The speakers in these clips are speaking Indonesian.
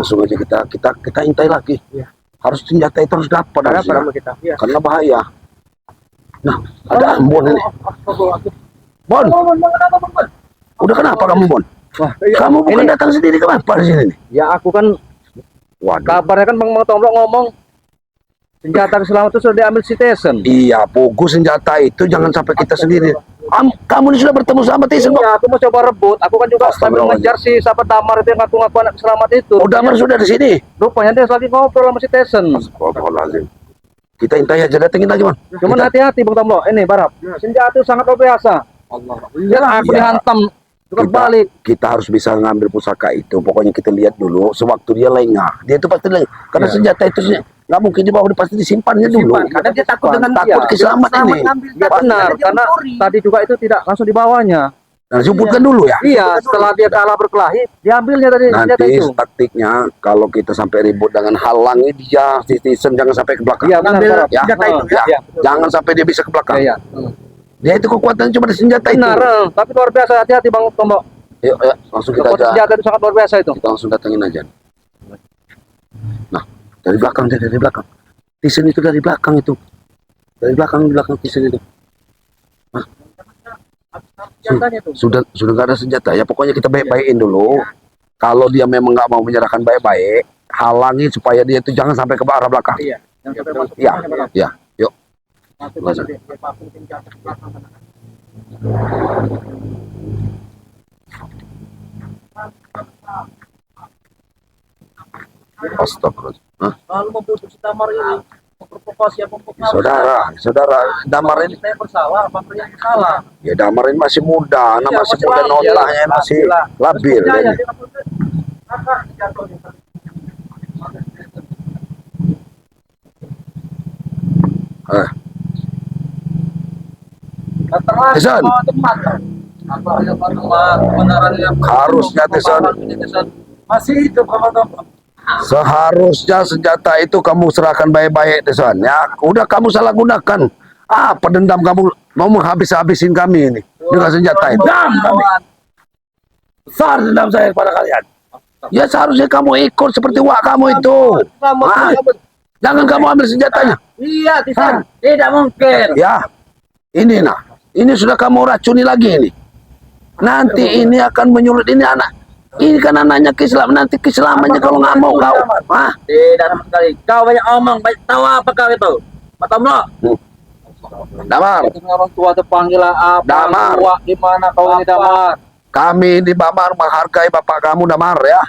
langsung aja kita intai lagi. Ya. Harus senjata itu harus dapat kita. Ya. Karena bahaya. Nah, ada Ambon ini. Bon. Udah kenapa kamu, Bon? Wah, kamu bukan datang sendiri, kenapa di sini? Ya aku kan, kabarnya kan Bang Tomblok ngomong senjata keselamatan itu sudah diambil si Tyson. Iya, fokus senjata itu jangan sampai kita sendiri. Kamu ini sudah bertemu sama Tyson? Iya, aku mau coba rebut. Aku kan juga sambil ngejar si sahabat Damar itu yang ngaku-ngaku anak selamat itu. Oh, Damar sudah di sini? Rupanya dia lagi ngobrol sama si Tyson. Astagfirullahaladzim. Kita intai aja, datengin lagi, Bang. Cuman hati-hati Bang Tomblok. Ini Barap, senjata itu sangat luar biasa. Lihat aku dihantam. Kita harus bisa ngambil pusaka itu. Pokoknya kita lihat dulu sewaktu dia lengah. Dia itu pasti lengah. Karena senjata itu nggak mungkin dibawa, pasti disimpannya dulu. Karena dia takut dengan takut keselamatan ini. Ya benar, karena tadi juga itu tidak langsung dibawanya. Nah, sebutkan dulu ya. Iya, setelah dia kalah berkelahi, diambilnya tadi senjata itu. Nanti taktiknya kalau kita sampai ribut dengan halangi dia, Tyson jangan sampai ke belakang. Iya, benar. Ya. Senjata itu ya. Jangan sampai dia bisa ke belakang. Iya. Dia itu kekuatan cuma di senjata itu. Benar, tapi luar biasa. Hati-hati Bang Tomblok. Yuk, langsung kita aja. Senjata itu sangat luar biasa itu. Kita langsung datangin aja. Nah, dari belakang. Tyson itu dari belakang itu. Dari belakang Tyson itu. Nah. Sudah nggak ada senjata. Ya pokoknya kita baik-baikin dulu. Kalau dia memang nggak mau menyerahkan baik-baik, halangi supaya dia itu jangan sampai ke arah belakang. Iya. Ya. Yuk. Astagfirullah. Lalu membutuhkan si Damar ini memprovokasi saudara Damar ini saya bersalah apa yang salah? Ya Damar ini masih muda, masih muda, notanya masih labil. Tyson, harusnya Tyson masih itu seharusnya senjata itu kamu serahkan baik-baik, Tyson. Ya, udah kamu salah gunakan. Apa dendam kamu mau menghabis-habisin kami ini dengan senjata itu? Besar dendam saya kepada kalian. Ya seharusnya kamu ikut seperti wak kamu itu. Jangan kamu ambil senjatanya. Iya, Tyson. Tidak mungkin. Ya, ini sudah kamu racuni lagi ini. Nanti ini akan menyulut ini anak. Ini kan anaknya Islam, nanti keselamanya kalau nggak mau kau. Tidak sama sekali. Kau banyak omong, banyak tahu apa kau itu? Pak Tomblok. Damar. Orang tua terpanggil apa? Damar. Gimana kau ini Damar? Kami di Damar menghargai bapak kamu Damar ya.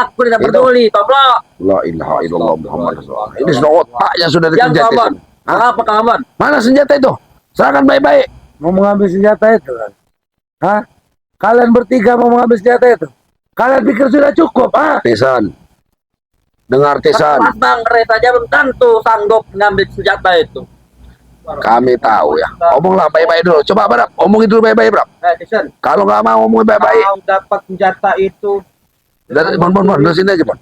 Aku tidak peduli, Tomblok. La ilaha illallah Muhammad Rasulullah. Ini sudah otaknya sudah dikerjakan. Apa kawan? Mana senjata itu? Serahkan baik-baik. Mau mengambil senjata itu kan? Hah? Kalian bertiga mau mengambil senjata itu? Kalian pikir sudah cukup, Tyson, dengar Tyson. Mas Bang Ray saja belum tentu sanggup mengambil senjata itu. Kami tahu ya. Omonglah baik-baik dulu. Coba Barap, omongin dulu baik-baik, Barap. Tyson. Kalau nggak mau omongin baik-baik. Kau dapat senjata itu. Dari dari sini aja, Bon.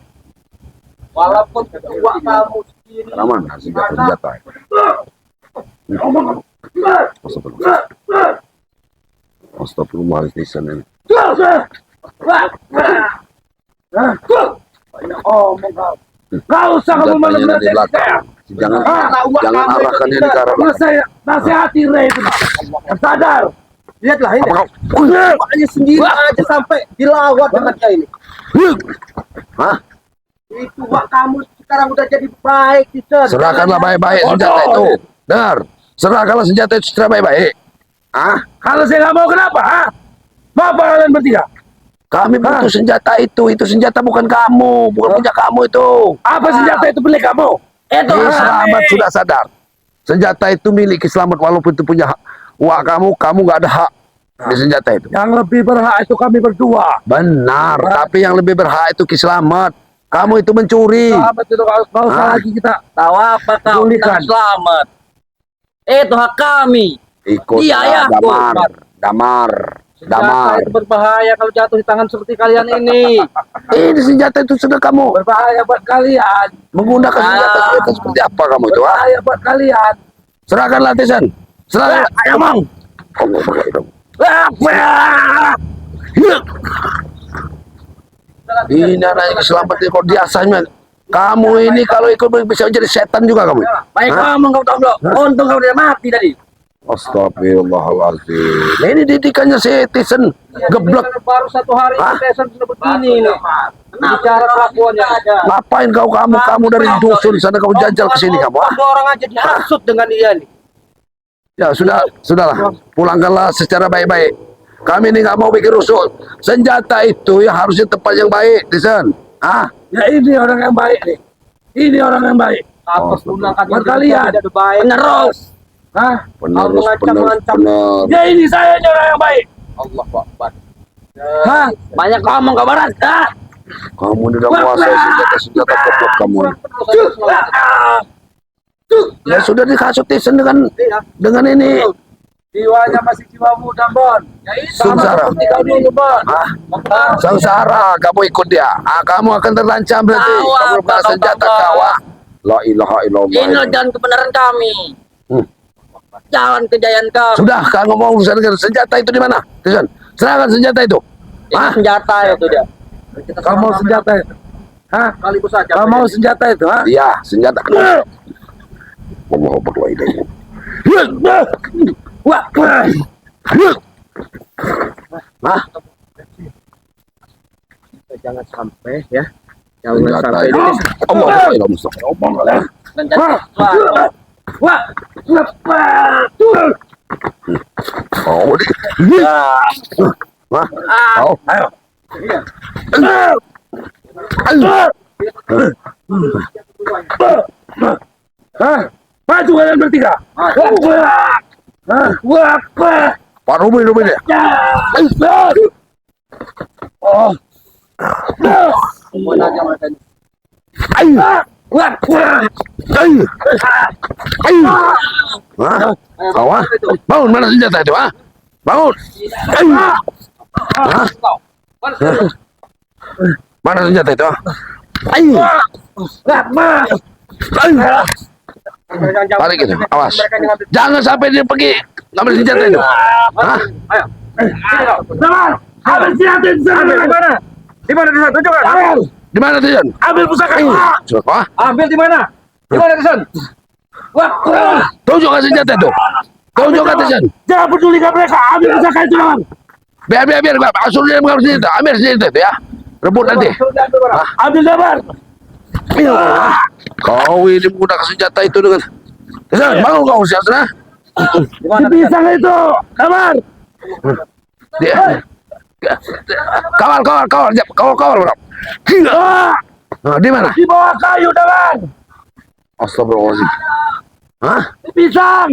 Walaupun kedua kamu sendiri. Mana senjata? Astagfirullah, Tyson ini. Kau usah kamu di belakang. Jangan arahkan ini ke arah belakang. Nasihati Ray itu. Sadar. Lihatlah ini. Makanya sendiri aja sampai dilawat dengan dia ini. Itu wak kamu sekarang udah jadi baik, Tyson. Serahkanlah baik-baik senjata itu. Dengar, serahkanlah senjata itu secara baik-baik. Kalau saya nggak mau kenapa? Mau apa kalian bertiga? Kami butuh senjata itu senjata bukan kamu, bukan punya kamu itu. Apa senjata itu milik kamu? Itu Selamat sudah sadar. Senjata itu milik Selamat walaupun itu punya wak kamu nggak ada hak di senjata itu. Yang lebih berhak itu kami berdua. Benar, tapi yang lebih berhak itu Selamat. Kamu itu mencuri. Selamat itu kalau lagi kita tahu apa kau Selamat. Itu hak kami. Ikut iya, Damar. Itu berbahaya kalau jatuh di tangan seperti kalian ini. Ini senjata itu sudah kamu. Berbahaya buat kalian. Menggunakan senjata itu seperti apa kamu itu? Berbahaya buat kalian. Serahkanlah Tyson. Serahkan. Emang. Allah. Ini anaknya selamat kok biasanya. Kamu ini kalau ikut bisa jadi setan juga kamu. Baik Hah? ngomong kau Tomlo. Untung kau tidak mati tadi. Astagfirullahaladzim. Nah, ini didikannya si Tyson geblek. Baru 1 hari Hah? Tyson sudah begini ini. Bicara kelakuannya aja. Ngapain kamu dari dusun sana kamu jajal ke sini kamu? Ah? Ada orang aja dihasut dengan dia nih. Ya sudahlah. Pulangkanlah secara baik-baik. Kami ini nggak mau bikin rusuh. Senjata itu ya harusnya tempat yang baik, Tyson. Ah, Ya ini orang yang baik nih. Ini orang yang baik. Atas gunakan Buat kalian. tidak baik. Penerus. Hah? Mengancam-ngancam. Ya ini saya ini orang yang baik. Allah Akbar. Hah? Banyak ngomong kau barat. Hah? kamu tidak menguasai senjata goblok kamu. Ya sudah dikasut Tyson dengan ini. Jiwanya masih jiwa muda, Bon. Ya itu Sengsara. seperti kau dulu, Bon. Ah, sengsara kamu ikut dia. Ah, kamu akan terancam berarti. Kamu punya senjata kawa. La ilaha illallah. Ini jalan kebenaran kami. Hmm. Jalan kejayaan kami. Sudah, kamu mau urusan dengan senjata itu di mana? Tyson, serahkan senjata itu. Ini Ah, senjata itu dia. Kau mau senjata itu? Hah? Sekaligus saja. Kau mau senjata itu? Hah? iya, senjata. Allah Akbar wa ilaihi. Wah, wah. Nah, Jangan sampai ya. Jangan senjata sampai itu. ini. Allah Akbar. Wah, wah, wah. Oh, Wah, oh, ayo. Hah? Maju kalian bertiga. Hah? Wah, wah. Pak Rumi ya. Oh. Semuanya aja mereka ini. Ayo. Wah, wah. Ayo. Ayo. Hah? Kau ah? Bangun, mana senjata itu ah? Bangun. Ayo. Hah? Mana senjata itu ah? Ayo. Wah, wah. Ayo. Tarik itu, awas. Jangan sampai dia pergi ngambil senjata itu. Hah? Ayo. Sabar. Ambil senjata itu. Ambil di mana? Di mana Tyson? Tunjukkan. Ambil. Di mana Tyson? Ambil pusaka. Ayo. Ah? Ambil di mana? Di mana Tyson? Wah, wah. Tunjukkan senjata itu. Tunjukkan Tyson. Jangan pedulikan mereka. Ambil pusaka itu, Bang. Biar. Asal dia mengambil senjata. Ambil senjata itu ya. Rebut nanti. Ambil sabar. Ayo. Kau ini menggunakan senjata itu dengan. Tyson, bangun kau siapa? Di pisang itu. Sabar. Dia. Kawal. Ah, Nah, di mana? di bawah kayu, Bang. Astagfirullahaladzim. Hah? Di pisang.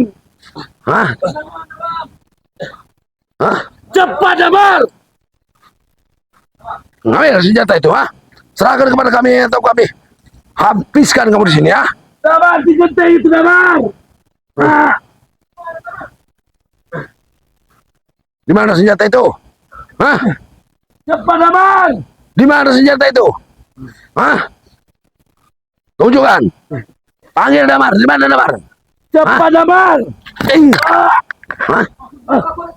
Hah? Hah? Cepat, Bang. Ngambil senjata itu, ha? Serahkan kepada kami atau kami habiskan kamu di sini, ya? Sabar, digentai itu, Bang. Ah, Di mana senjata itu? Hah? cepat, Bang. Di mana senjata itu? Hah? Tunjukkan. Panggil Damar. Di mana Damar? Cepat, Bang. Hah?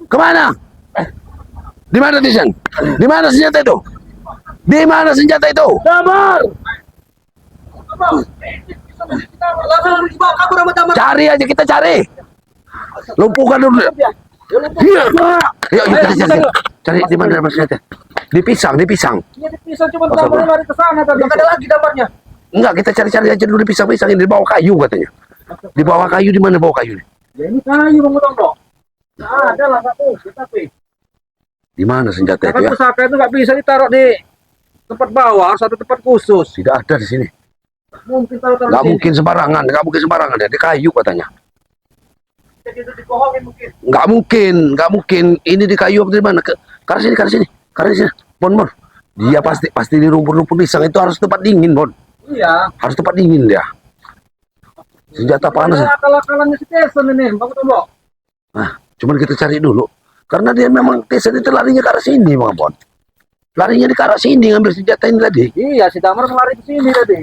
Kemana? Di mana Tyson? Di mana senjata itu? Di mana senjata itu? Sabar. Cari aja, kita cari. Lumpuhkan dulu. Iya. Yuk, kita cari di mana Damar senjata? Di pisang. Ini bisa cuma gambarnya lari ke sana tadi. Enggak ada lagi gambarnya. Enggak, kita cari-cari aja dulu di pisang-pisang ini di bawah kayu katanya. Di bawah kayu, di mana bawah kayu? Ya ini kayu Bang Tomlo. Nah, ada lah satu, tapi Di mana senjata itu kan ya? pusaka itu nggak bisa ditaruh di tempat bawah, satu tempat khusus. Tidak ada di sini. Mungkin taruh Nggak mungkin sembarangan ya. Di kayu katanya. Jadi itu dibohongin mungkin. Nggak mungkin. Ini di kayu apa di mana? Karena sini. Bon. Dia pasti di rumput-rumput pisang itu harus tempat dingin, Bon. Iya. Harus tempat dingin dia. Senjata panas. Ada akal-akalannya si Tyson ini, Bang Tomlo. Nah, cuman kita cari dulu. Karena dia memang Tyson itu larinya ke arah sini, Bang Bon. Larinya di ke arah sini ngambil senjata ini tadi. Iya, si Damar lari ke sini tadi.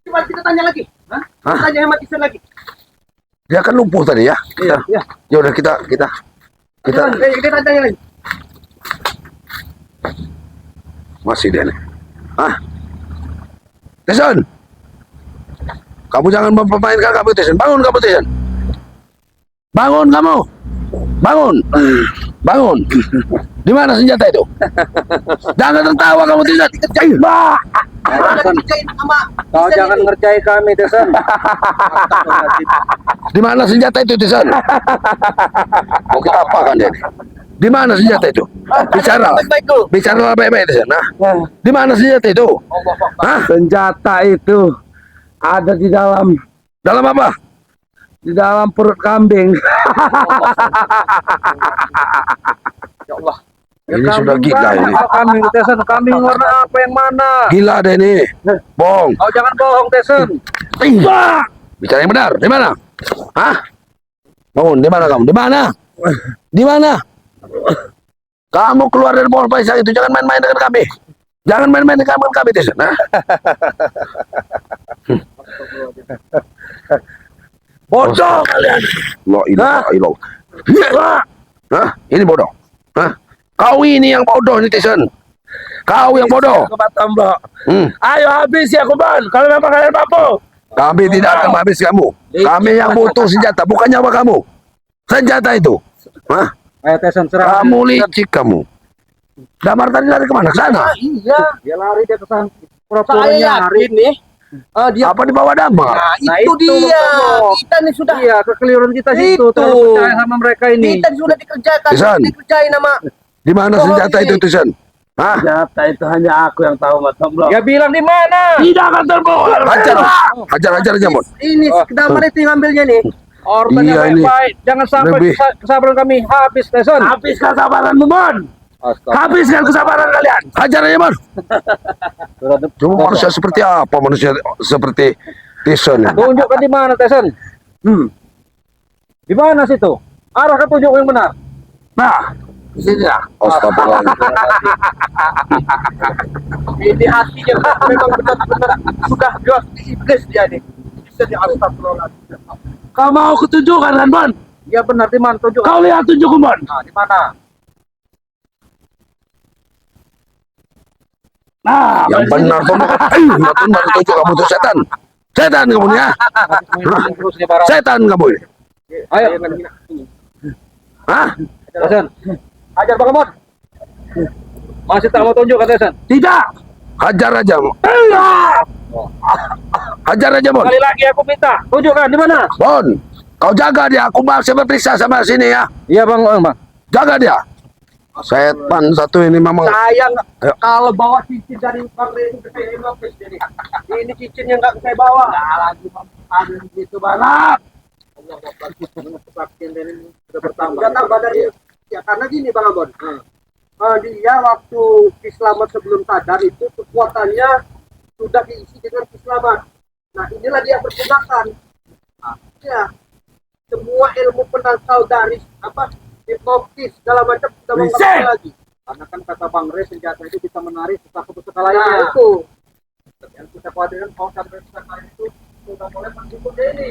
Coba kita tanya lagi. Hah? Hah? Tanya sama Tyson lagi. Dia kan lumpuh tadi ya. Iya. Ya udah kita Kita tanya lagi. Masih dia nih. Hah? Tyson! Kamu jangan mempermainkan kamu, Tyson. Bangun kamu, Tyson. Bangun kamu. Bangun. Bangun. Di mana senjata itu? Jangan tertawa kamu, Tyson. Bah! Kau jangan ngerjai kami, Tyson. Di mana senjata itu, Tyson? Mau kita apakan dia nih? Di mana senjata itu? Bicara. Bicara baik-baik, Tyson. Nah, di mana senjata itu? Hah? Senjata itu ada di dalam Dalam apa? perut kambing. Ya Allah. Ini sudah gila ini. Kambing, Tyson. Kambing warna apa yang mana? Gila deh ini. Bohong. Kau jangan bohong, Tyson. Bicara yang benar. Di mana? Hah? Bangun. Di mana kamu? Di mana? Di mana? Kamu keluar dari pohon pisang itu. Jangan main-main dengan kami. Jangan main-main dengan kami, Tyson. Nah. Bodoh kalian. La ilaha illallah. Hah? Ini bodoh. Hah? Kau ini yang bodoh nih, Tyson. Kau yang bodoh. Bro. Ayo habis ya Kuban. Kalau memang kalian mampu. Kami tidak akan habis kamu. Kami yang butuh senjata, bukan nyawa kamu. Senjata itu. Hah? Ayo, Tyson, serang. Kamu licik kamu. Damar tadi lari kemana? Ke sana. Iya, dia lari dia ke sana. Saya Pura-pura nyari. yakin nih. Dia Apa di bawah Damar? Nah, Nah, itu itu dia. maksudnya. Kita nih sudah Iya, kekeliruan kita situ. Itu. Terlalu percaya sama mereka ini. kita sudah dikerjakan, Pisan. dikerjain sama Di mana Oh, senjata ini. itu, Tyson? Hah? Senjata itu hanya aku yang tahu Mas Bro. Ya bilang di mana? Tidak akan terbongkar. Hajar. Hajar aja, Mon. ini kedamar itu yang ambilnya nih. Orban Iya, yang ini. baik-baik. Jangan sampai Lebih. kesabaran kami habis, Tyson. Habiskan kesabaranmu, Mon. Astaga. Habiskan kesabaran kalian. Hajar aja, Mon. Cuma manusia seperti apa? Manusia seperti Tyson. Tunjukkan di mana, Tyson. Di mana situ? Arahkan tunjuk yang benar. Nah, di sini ya. Astagfirullah. Ini hatinya memang benar-benar sudah jelas di iblis dia nih. Bisa di astagfirullahaladzim. Kau mau kutunjukkan kan, Mon? Ya benar, di mana tunjuk? Kau lihat tunjukku, Mon. Nah, di mana? Nah, Yang benar tuh. Benar tunjuk kamu tuh setan. Setan kamu nih ya. Terus nyebaran. Setan kamu ini. Ayo, Hah? Tyson. Ajar Bang Amon. Masih tak mau tunjuk, Tyson? tidak. Hajar aja. Hajar aja, Mon. Sekali lagi aku minta, tunjukkan di mana? Bon, kau jaga dia. Aku masih berperiksa sama sini ya. Iya Bang, Bang. Jaga dia. Setan satu ini memang. Sayang Ayo. kalau bawa cincin dari Bang Rey itu saya lopes jadi. Ini cincin yang nggak saya bawa. Nah, lagi ada gitu banget. Allah kesaktian dari ini sudah bertambah. Sudah tambah dari ya karena gini Bang Abon. Dia waktu Kislamat sebelum sadar itu kekuatannya sudah diisi dengan Kislamat. Nah inilah dia pergunakan. Ya semua ilmu penangkal dari apa hipnotis segala macam sudah menguasai lagi. Karena kan kata Bang Rey senjata itu bisa menarik sesuatu Nah lainnya. itu Yang kita khawatirkan kalau sampai sekarang itu sudah mulai mendukung ini.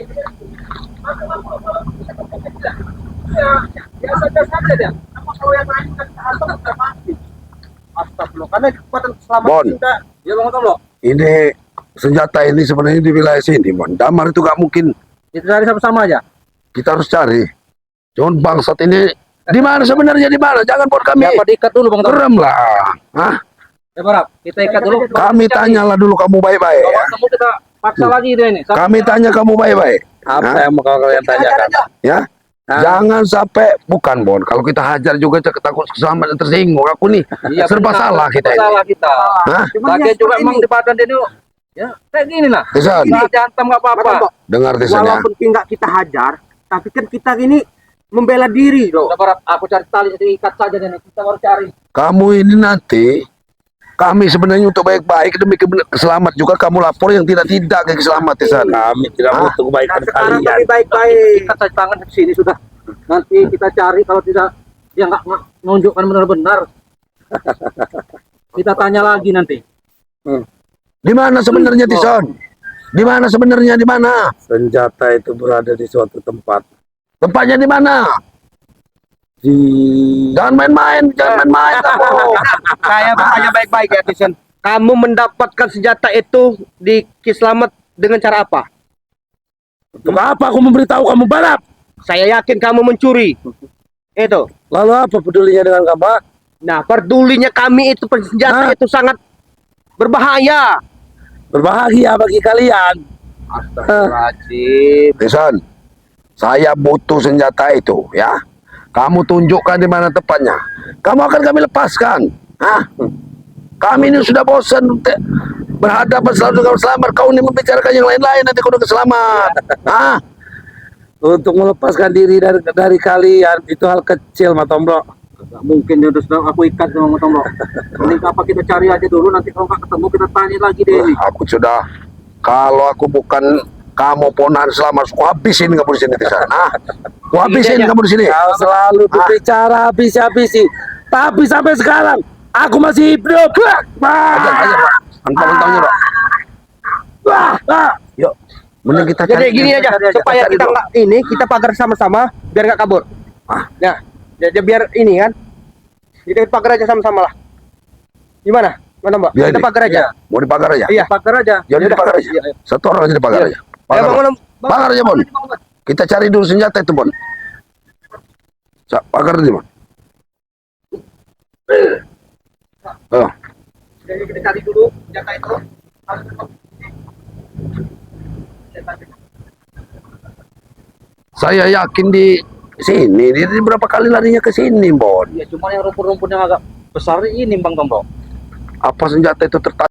ya biasa saja dia. Apa kalau yang lain kan atau sudah mati. Astagfirullah karena kekuatan Bon. keselamatan kita. Ya Bang Tom lo. Ini senjata ini sebenarnya di wilayah sini, Mon. Damar itu gak mungkin. Kita cari sama-sama aja. Kita harus cari. Cuman bangsat ini di mana sebenarnya, di mana? Jangan buat kami Siapa diikat dulu Bang Tom? gerem lah. Hah? Ya Barap, kita ikat dulu. Kami tanyalah dulu kamu baik-baik Kalau ya. kamu kita paksa lagi dia ini. Kami tanya kamu baik-baik. Apa Hah? yang mau kalian tanyakan? Ya. Jangan sampai bukan Bon. Kalau kita hajar juga takut keselamatan tersinggung. Aku nih Iya, serba benar. salah kita ini. Salah kita. Hah? Lagi juga emang di badan dia ini. Ya, kayak gini lah. Tyson, Kita hantam nggak apa-apa. dengar Tyson ya. Walaupun nggak kita hajar, tapi kan kita ini membela diri loh. Udah Barap, aku cari tali jadi ikat saja dan kita baru cari. Kamu ini nanti kami sebenarnya untuk baik-baik demi keselamat juga kamu lapor yang tidak ke keselamat Tyson. Kami tidak Hah? butuh kebaikan Sekarang kalian. kami baik-baik. Ikat saja tangan di sini sudah. Nanti kita cari kalau tidak dia nggak menunjukkan benar-benar. Kita tanya lagi nanti. Di mana sebenarnya Tyson? Di mana sebenarnya, di mana? Senjata itu berada di suatu tempat. Tempatnya di mana? Si Jangan main-main kamu. Saya bertanya baik-baik ya, Tison. Kamu mendapatkan senjata itu di Kislamet dengan cara apa? untuk apa aku memberitahu kamu balap? Saya yakin kamu mencuri. Itu. Lalu apa pedulinya dengan kamu? Ah? Nah, pedulinya kami itu senjata Hah? itu sangat berbahaya. Berbahagia bagi kalian. Astagfirullahaladzim. Tisan, saya butuh senjata itu ya. Kamu tunjukkan di mana tepatnya. Kamu akan kami lepaskan. Hah? Kami ini sudah bosan berhadapan selalu dengan selamat. Kau ini membicarakan yang lain-lain nanti kau udah selamat. Hah? Untuk melepaskan diri dari kalian itu hal kecil, Matombro. Nggak mungkin dia udah sedang aku ikat sama Tombro. Mending apa kita cari aja dulu, nanti kalau nggak ketemu kita tanya lagi deh ini. Aku sudah. Kalau aku bukan kamu ponahan selamat, aku habisin kamu di sini Tisan. Hah? Aku habisin kamu di sini. Kau selalu berbicara habis-habisi. Tapi sampai sekarang aku masih hidup. Ajar, Pak. Mentang-mentangnya, Pak. Yuk, mending kita Jadi cari. gini aja, supaya cari kita dulu. nggak ini, kita pagar sama-sama biar nggak kabur. Ya, ya, biar ini kan. Kita pagar aja sama-sama lah. Gimana? Mana Mbak? Biar Kita ini. pagar aja. Mau dipagar aja? Iya, pagar aja. Jadi dipagar aja. Satu orang aja dipagar aja. Ya, Pagar. bangun, Pagar aja, Bon. Kita cari dulu senjata itu, Bon. Pagar aja, Bon. Oh, Jadi kita cari dulu senjata itu. saya yakin di sini. Dia berapa kali larinya ke sini, Bon. Ya cuma yang rumput-rumput yang agak besar ini Bang Tombro. Apa senjata itu tertarik?